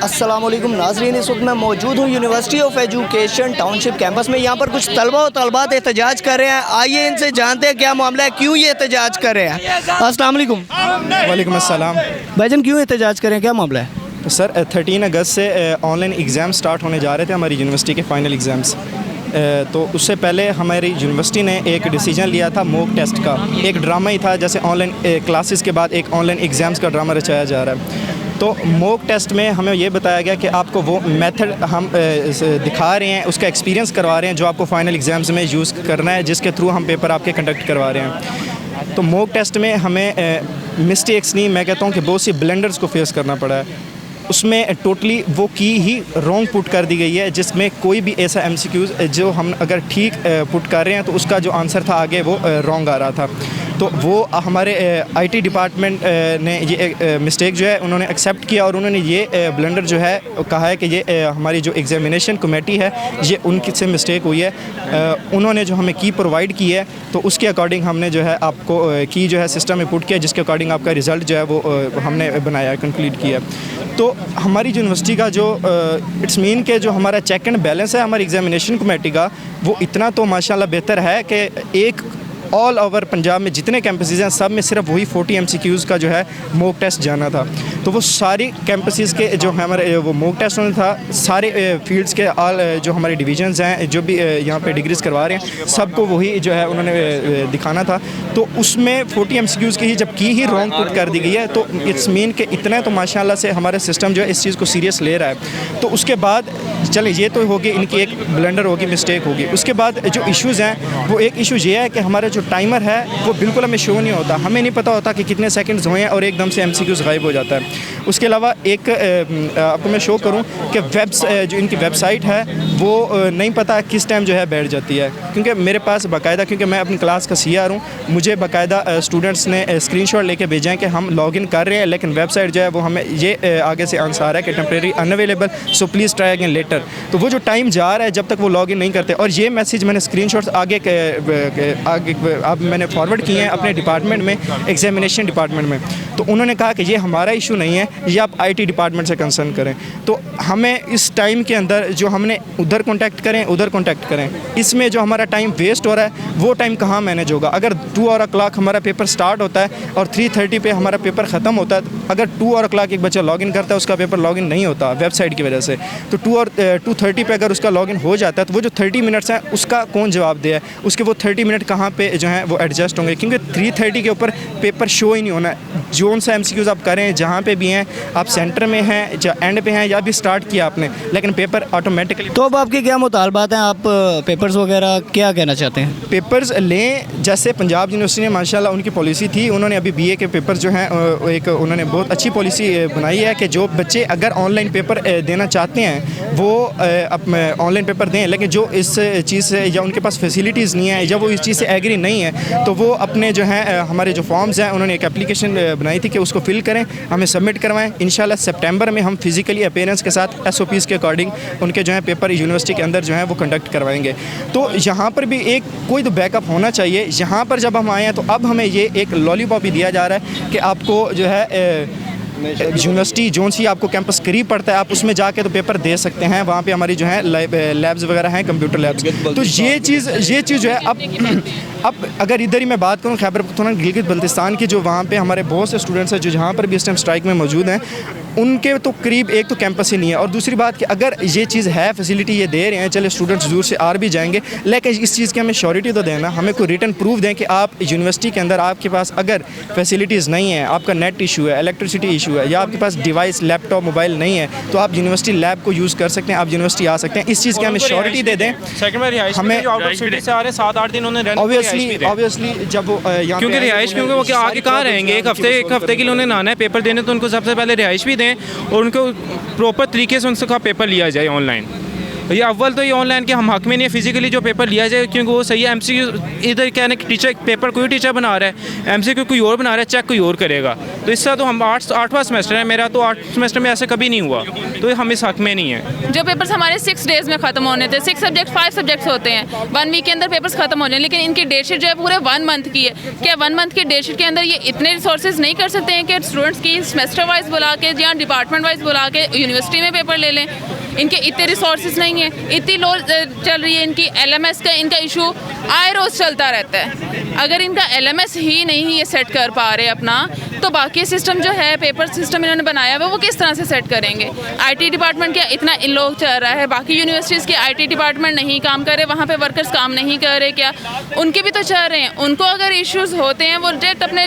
अस्सलाम वालेकुम नाज़रीन, इस वक्त मैं मौजूद हूँ university of education township campus में। यहाँ पर कुछ तलबा और तलबात एहतजाज कर रहे हैं। आइए इनसे जानते हैं क्या मामला है, क्यों ये एहतजाज कर रहे हैं। अस्सलाम वालेकुम। वालेकुम अस्सलाम। भाईजान क्यों एहतजाज कर रहे हैं, क्या मामला है? सर 13 अगस्त से ऑनलाइन एग्ज़ाम स्टार्ट होने जा रहे थे, हमारी यूनिवर्सिटी के फ़ाइनल एग्ज़ाम्स। तो उससे पहले हमारी यूनिवर्सिटी ने एक डिसीजन लिया था मॉक टेस्ट का। एक ड्रामा ही था, जैसे ऑनलाइन क्लासेस के बाद एक ऑनलाइन एग्ज़ाम्स का ड्रामा रचाया जा रहा है। तो मॉक टेस्ट में हमें ये बताया गया कि आपको वो मेथड हम दिखा रहे हैं, उसका एक्सपीरियंस करवा रहे हैं जो आपको फ़ाइनल एग्ज़ाम्स में यूज़ करना है, जिसके थ्रू हम पेपर आपके कंडक्ट करवा रहे हैं। तो मॉक टेस्ट में हमें मिस्टेक्स नहीं, मैं कहता हूँ कि बहुत सी ब्लेंडर्स को फेस करना पड़ा है। उसमें टोटली वो की ही रॉन्ग पुट कर दी गई है, जिसमें कोई भी ऐसा MCQs जो हम अगर ठीक पुट कर रहे हैं तो उसका जो आंसर था आगे वो रॉन्ग आ रहा था। तो वो हमारे IT डिपार्टमेंट ने ये मिस्टेक जो है उन्होंने एक्सेप्ट किया और उन्होंने ये ब्लंडर जो है कहा है कि ये हमारी जो एग्ज़ामिनेशन कमेटी है ये उनकी से मिस्टेक हुई है। उन्होंने जो हमें की प्रोवाइड की है तो उसके अकॉर्डिंग हमने जो है आपको की जो है सिस्टम में पुट किया, जिसके अकॉर्डिंग आपका रिज़ल्ट जो है वो हमने बनाया, कंप्लीट किया। तो हमारी यूनिवर्सिटी का जो इट्स मीन के जो हमारा चेक एंड बैलेंस है हमारी एग्ज़ामिनेशन कमेटी का, वो इतना तो माशाल्लाह बेहतर है कि एक ऑल ओवर पंजाब में जितने कैंपसेस हैं सब में सिर्फ वही 40 MCQs का जो है मॉक टेस्ट जाना था। तो वो सारी कैंपसेस के जो हमारे वो मॉक टेस्ट होना था, सारे फील्ड्स के ऑल जो हमारे डिवीजन्स हैं जो भी यहाँ पे डिग्रीज करवा रहे हैं सबको वही जो है उन्होंने दिखाना था। तो उसमें 40 MCQs की ही जब की ही रॉन्ग पुट कर दी गई है तो इट्स मीन के इतना तो माशाल्लाह से हमारा सिस्टम जो है इस चीज़ को सीरियस ले रहा है। तो उसके बाद चले ये तो होगी इनकी एक ब्लंडर होगी, मिस्टेक होगी। उसके बाद जो इश्यूज़ हैं वो एक इशू ये है कि हमारा जो टाइमर है वो बिल्कुल हमें शो नहीं होता, हमें नहीं पता होता कि कितने सेकंड्स हुए हैं और एकदम से MCQs गायब हो जाता है। उसके अलावा एक आपको मैं शो करूं कि जो इनकी वेबसाइट है वो नहीं पता किस टाइम जो है बैठ जाती है, क्योंकि मेरे पास बाकायदा, क्योंकि मैं अपनी क्लास का CR हूँ, मुझे बाकायदा स्टूडेंट्स ने स्क्रीनशॉट लेके भेजे हैं कि हम लॉगिन कर रहे हैं लेकिन वेबसाइट जो है वो हमें ये आगे से आंसर आ रहा है कि temporary unavailable, so please try again later. तो वो जो टाइम जा रहा है जब तक वो लॉगिन नहीं करते, और ये मैसेज मैंने स्क्रीनशॉट्स आगे अब मैंने फॉरवर्ड किए हैं अपने डिपार्टमेंट में, एग्जामिनेशन डिपार्टमेंट में। तो उन्होंने कहा कि ये हमारा इशू नहीं है, ये आप IT डिपार्टमेंट से कंसर्न करें। तो हमें इस टाइम के अंदर जो हमने उधर कॉन्टैक्ट करें उधर कॉन्टैक्ट करें, इसमें जो हमारा टाइम वेस्ट हो रहा है वो टाइम कहाँ मैनेज होगा। अगर 2 o'clock हमारा पेपर स्टार्ट होता है और 3:30 पे हमारा पेपर ख़त्म होता है, अगर 2 o'clock एक बच्चा लॉगिन करता है उसका पेपर लॉगिन नहीं होता वेबसाइट की वजह से, तो 2:30 पे अगर उसका लॉगिन हो जाता है तो वो जो 30 मिनट्स हैं उसका कौन जवाब दे, उसके वो 30 मिनट कहाँ पे जो हैं वो एडजस्ट होंगे, क्योंकि 3:30 के ऊपर पेपर शो ही नहीं होना। जोन सा MCQs आप करें जहाँ पे भी हैं, आप सेंटर में हैं या एंड पे हैं या भी स्टार्ट किया आपने, लेकिन पेपर ऑटोमेटिकली। तो अब आपके क्या मुतालबात हैं, आप पेपर्स वगैरह क्या कहना चाहते हैं? पेपर्स लें, जैसे पंजाब यूनिवर्सिटी ने माशाल्लाह उनकी पॉलिसी थी, उन्होंने अभी BA के पेपर जो हैं एक उन्होंने बहुत अच्छी पॉलिसी बनाई है कि जो बच्चे अगर ऑनलाइन पेपर देना चाहते हैं वो ऑनलाइन पेपर दें, लेकिन जो इस चीज़ से या उनके पास फैसिलिटीज़ नहीं है या वो इस चीज़ से एग्री नहीं है तो वो अपने जो हैं हमारे जो फॉर्म्स हैं उन्होंने एक एप्लीकेशन बनाई थी कि उसको फिल करें, हमें सबमिट करवाएं। इंशाल्लाह सितंबर में हम फिज़िकली अपीयरेंस के साथ SOPs के अकॉर्डिंग उनके जो है पेपर यूनिवर्सिटी के अंदर जो है वो कंडक्ट करवाएंगे। तो यहाँ पर भी एक कोई तो बैकअप होना चाहिए। यहाँ पर जब हम आए हैं तो अब हमें ये एक लॉलीपॉप भी दिया जा रहा है कि आपको जो है यूनिवर्सिटी जोन सी आपको कैंपस करीब पड़ता है, आप उसमें जाके तो पेपर दे सकते हैं। वहाँ पे हमारी जो है लैब्स वगैरह हैं, कंप्यूटर लैब्स। तो ये चीज़ जो है अब अगर इधर ही मैं बात करूँ खैबर पख्तूनख्वा गिलगित बल्तिस्तान की, जो वहाँ पे हमारे बहुत से स्टूडेंट्स हैं जो जहाँ पर भी इस टाइम स्ट्राइक में मौजूद हैं, उनके तो करीब एक तो कैंपस ही नहीं है, और दूसरी बात कि अगर ये चीज़ है फैसिलिटी ये दे रहे हैं, चले स्टूडेंट्स दूर से आ भी जाएंगे, लेकिन इस चीज़ की हमें श्योरिटी तो देना, हमें कोई रिटर्न प्रूफ दें कि आप यूनिवर्सिटी के अंदर आपके पास अगर फैसिलिटीज़ नहीं है, आपका नेट इशू है, इलेक्ट्रिसिटी इशू है, या आपके पास डिवाइस लैपटॉप मोबाइल नहीं है, तो आप यूनिवर्सिटी लैब को यूज़ कर सकते हैं, आप यूनिवर्सिटी आ सकते हैं। इस चीज़ की हमें श्योरिटी दे दें। हमें ऑब्वियसली जब वो क्योंकि रिहाइश, क्योंकि वो क्या आगे कहाँ रहेंगे, एक हफ्ते के लिए उन्हें आना है पेपर देने, तो उनको सबसे पहले रिहाइश भी दें और उनको प्रॉपर तरीके से उनसे पेपर लिया जाए ऑनलाइन। ये अव्वल तो ये ऑनलाइन के हम हक में नहीं है, फिजिकली जो पेपर लिया जाए क्योंकि वो सही है। MCQ इधर क्या है कि टीचर पेपर कोई टीचर बना रहा है, MCQ कोई और बना रहा है, चेक कोई और करेगा। तो इससे तो हम 8वां सेमेस्टर है मेरा, तो 8 सेमेस्टर में ऐसे कभी नहीं हुआ, तो हम इस हक में नहीं है। जो पेपर्स हमारे 6 डेज़ में ख़त्म होने थे, 6 सब्जेक्ट 5 सब्जेक्ट्स होते हैं, 1 वीक के अंदर पेपर्स खत्म हो जाए, लेकिन इनकी डेट शीट जो है पूरे 1 मंथ की है। क्या 1 मंथ की डेट शीट के अंदर ये इतने रिसोर्सेज नहीं कर सकते हैं कि स्टूडेंट्स की सेमेस्टर वाइज बुला के या डिपार्टमेंट वाइज बुला के यूनिवर्सिटी में पेपर ले लें? इनके इतने रिसोर्सेज नहीं है, इतनी लो चल रही है इनकी। LMS का इनका इशू आए रोज़ चलता रहता है। अगर इनका LMS ही नहीं ये सेट कर पा रहे अपना, तो बाकी सिस्टम जो है, पेपर सिस्टम इन्होंने बनाया हुआ, वो किस तरह से सेट करेंगे? IT डिपार्टमेंट क्या इतना इन लोग चल रहा है, बाकी यूनिवर्सिटीज़ के IT डिपार्टमेंट नहीं काम कर रहे, वहाँ पे वर्कर्स काम नहीं कर रहे क्या? उनके भी तो चल रहे हैं। उनको अगर इश्यूज़ होते हैं वो डायरेक्ट अपने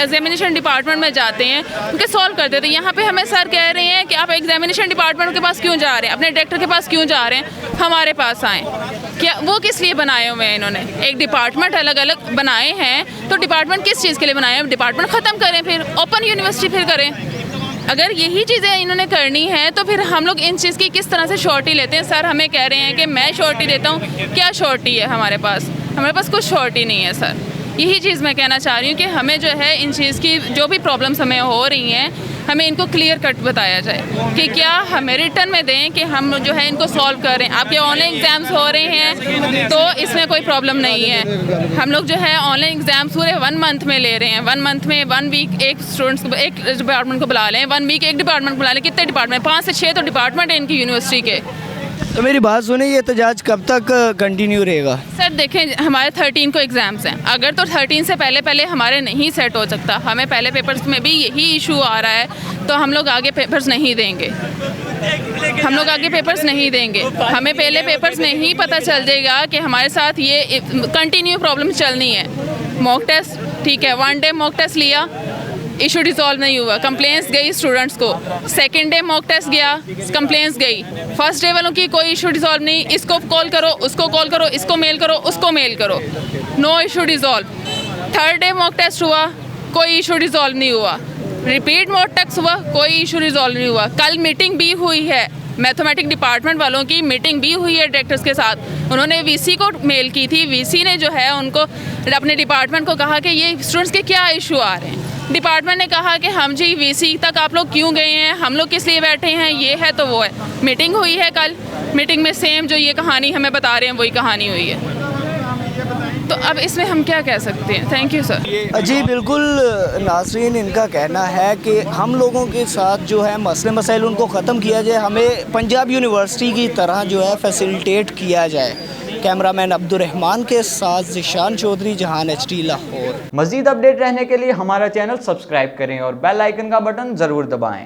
एग्जामिनेशन डिपार्टमेंट में जाते हैं, उनके सॉल्व कर देते हैं। यहाँ पे हमें सर कह रहे हैं कि आप एग्जामिनेशन डिपार्टमेंट के पास क्यों जा रहे हैं, अपने डायरेक्टर के पास क्यों जा रहे हैं, हमारे पास आएँ। क्या वो किस लिए बनाए हुए हैं इन्होंने? एक डिपार्टमेंट अलग अलग बनाए हैं, तो डिपार्टमेंट किस चीज़ के लिए बनाए हैं? डिपार्टमेंट ख़त्म करें, फिर ओपन यूनिवर्सिटी फिर करें। अगर यही चीज़ें इन्होंने करनी है तो फिर हम लोग इन चीज़ की किस तरह से श्योरिटी लेते हैं? सर हमें कह रहे हैं कि मैं श्योरिटी देता हूँ, क्या श्योरिटी है हमारे पास? हमारे पास कुछ श्योरिटी नहीं है सर। यही चीज़ मैं कहना चाह रही हूँ कि हमें जो है इन चीज़ की जो भी प्रॉब्लम्स हमें हो रही हैं, हमें इनको क्लियर कट बताया जाए कि क्या हमें रिटर्न में दें कि हम जो है इनको सॉल्व करें। आपके ऑनलाइन एग्ज़ाम्स हो रहे हैं तो इसमें कोई प्रॉब्लम नहीं है। हम लोग जो है ऑनलाइन एग्ज़ाम्स पूरे 1 मंथ में ले रहे हैं। 1 मंथ में 1 वीक एक स्टूडेंट्स को, एक डिपार्टमेंट को बुला लें, 1 वीक एक डिपार्टमेंट बुला लें। कितने डिपार्टमेंट? 5 से 6 तो डिपार्टमेंट है इनकी यूनिवर्सिटी के। तो मेरी बात सुने, ये एहतजाज कब तक कंटिन्यू रहेगा? सर देखें, हमारे 13 को एग्ज़ाम्स हैं। अगर तो 13 से पहले हमारे नहीं सेट हो सकता, हमें पहले पेपर्स में भी यही इशू आ रहा है, तो हम लोग आगे पेपर्स नहीं देंगे। हम लोग आगे पेपर्स नहीं देंगे। हमें पहले पेपर्स में ही पता चल जाएगा कि हमारे साथ ये कंटिन्यू प्रॉब्लम चलनी है। मॉक टेस्ट ठीक है, 1 डे मॉक टेस्ट लिया, इशू डिसॉल्व नहीं हुआ, कंप्लेंट्स गई स्टूडेंट्स को। 2nd डे मॉक टेस्ट गया, कंप्लेंट्स गई। 1st डे वालों की कोई इशू डिसॉल्व नहीं, इसको कॉल करो, उसको कॉल करो, इसको मेल करो, उसको मेल करो, no issue dissolve. 3rd day mock test हुआ, कोई इशू डिसॉल्व नहीं हुआ। रिपीट मॉक टेस्ट हुआ, कोई इशू डिसॉल्व नहीं हुआ। कल मीटिंग भी हुई है, मैथमेटिक्स डिपार्टमेंट वालों की मीटिंग भी हुई है डायरेक्टर्स के साथ। उन्होंने VC को मेल की थी, VC ने जो है उनको अपने डिपार्टमेंट को कहा कि ये स्टूडेंट्स के क्या इशू आ रहे हैं। डिपार्टमेंट ने कहा कि हम जी VC तक आप लोग क्यों गए हैं, हम लोग किस लिए बैठे हैं, ये है तो वो है। मीटिंग हुई है कल, मीटिंग में सेम जो ये कहानी हमें बता रहे हैं वही कहानी हुई है। तो अब इसमें हम क्या कह सकते हैं? Thank you sir. जी बिल्कुल नाज़रीन, इनका कहना है कि हम लोगों के साथ जो है मसले मसाइल उनको ख़त्म किया जाए, हमें पंजाब यूनिवर्सिटी की तरह जो है फैसिलिटेट किया जाए। कैमरामैन अब्दुर्रहमान के साथ ज़िशान चौधरी, जहान HD लाहौर। मज़ीद अपडेट रहने के लिए हमारा चैनल सब्सक्राइब करें और बेल आइकन का बटन ज़रूर दबाएं।